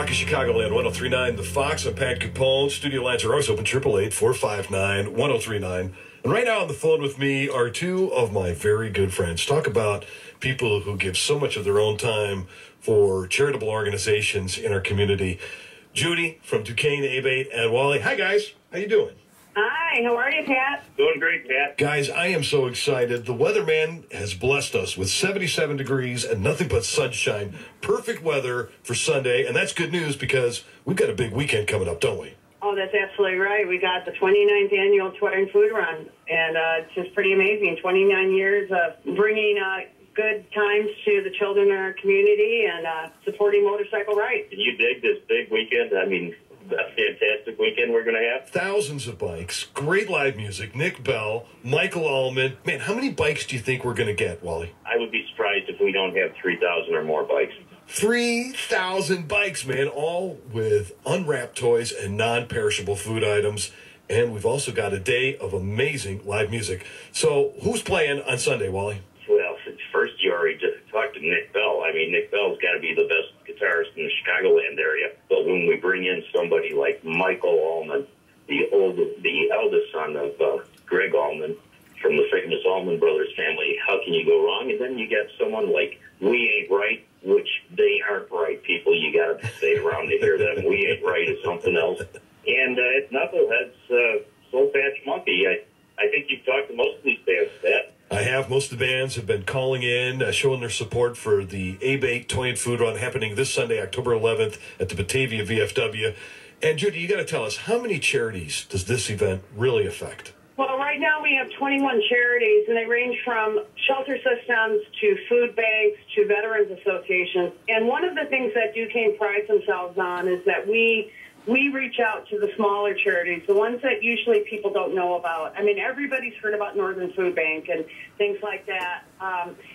Rocky Chicagoland 1039, The Fox. I'm Pat Capone. Studio lines are always open, 888-459-1039. And right now on the phone with me are two of my very good friends. Talk about people who give so much of their own time for charitable organizations in our community. Judy from Duquesne, Abate, and Wally. Hi, guys. How you doing? Hi, how are you, Pat? Doing great, Pat. Guys, I am so excited. The weatherman has blessed us with 77 degrees and nothing but sunshine. Perfect weather for Sunday, and that's good news because we've got a big weekend coming up, don't we? Oh, that's absolutely right. We got the 29th annual Toy and Food Run, and it's just pretty amazing. 29 years of bringing good times to the children in our community and supporting motorcycle rides. Can you dig this big weekend? I mean, a fantastic weekend we're going to have. Thousands of bikes, great live music, Nick Bell, Michael Allman. Man, how many bikes do you think we're going to get, Wally? I would be surprised if we don't have 3,000 or more bikes. 3,000 bikes, man, all with unwrapped toys and non-perishable food items. And we've also got a day of amazing live music. So who's playing on Sunday, Wally? Well, first you already just talked to Nick Bell. I mean, Nick Bell's got to be the best guitarist in the Chicagoland area. But when we bring in somebody like Michael Allman, the eldest son of Greg Allman from the famous Allman Brothers family, how can you go wrong? And then you got someone like We Ain't Right, which they aren't right people. You got to stay around to hear them. We Ain't Right is something else. And it's Knucklehead's Soul Patch Monkey. I think you've talked to most of these bands, Pat. I have. Most of the bands have been calling in, showing their support for the Abate Toy and Food Run happening this Sunday, October 11th at the Batavia VFW. And, Judy, you got to tell us, how many charities does this event really affect? Well, right now we have 21 charities, and they range from shelter systems to food banks to veterans associations. And one of the things that Duquesne prides themselves on is that we reach out to the smaller charities, the ones that usually people don't know about. I mean, everybody's heard about Northern Food Bank and things like that.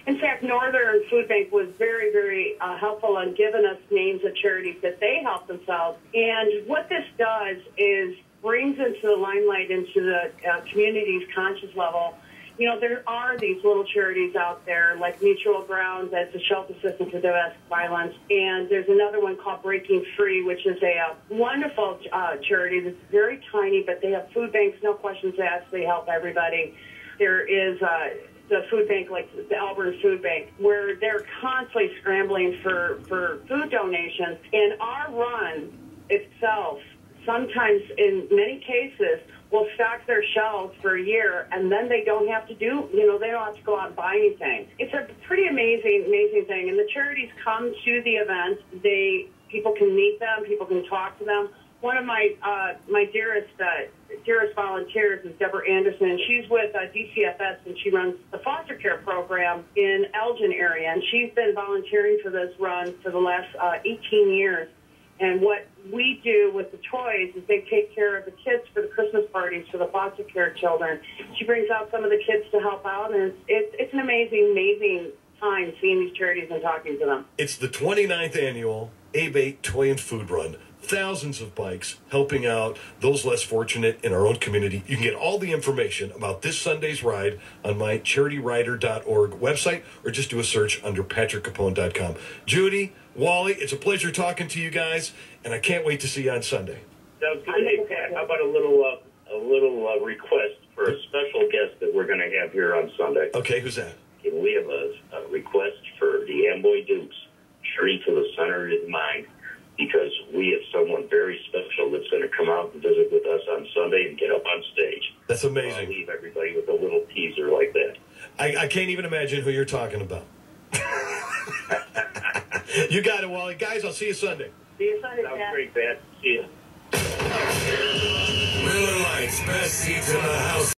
In fact, Northern Food Bank was very, very helpful in giving us names of charities that they help themselves. And what this does is brings into the limelight, into the community's conscious level. You know, there are these little charities out there, like Mutual Ground, that's a shelter system to domestic violence. And there's another one called Breaking Free, which is a wonderful charity that's very tiny, but they have food banks, no questions asked. They help everybody. There is the food bank, like the Alberta Food Bank, where they're constantly scrambling for food donations. And our run itself, sometimes in many cases, will stock their shelves for a year, and then they don't have to they don't have to go out and buy anything. It's a pretty amazing thing. And the charities come to the event. People can meet them. People can talk to them. One of my dearest volunteers is Deborah Anderson, and she's with DCFS, and she runs the foster care program in Elgin area. And she's been volunteering for this run for the last 18 years. And what we do with the toys is they take care of the kids for the Christmas parties for the foster care children. She brings out some of the kids to help out, and it's an amazing time seeing these charities and talking to them. It's the 29th annual Abate Toy and Food Run. Thousands of bikes helping out those less fortunate in our own community. You can get all the information about this Sunday's ride on my charityrider.org website, or just do a search under patrickcapone.com. Judy, Wally, it's a pleasure talking to you guys, and I can't wait to see you on Sunday. Sounds good. Hey, Pat, how about a little request for a special guest that we're going to have here on Sunday? Okay, who's that? Can we have a request for the Amboy Dukes, Journey to the Center of the Mind? Because we have someone very special that's going to come out and visit with us on Sunday and get up on stage. That's amazing. I'll leave everybody with a little teaser like that. I can't even imagine who you're talking about. You got it, Wally. Guys, I'll see you Sunday. See you Sunday, Sounds Pat. great, Pat. See you. Miller Lite's best seats in the house.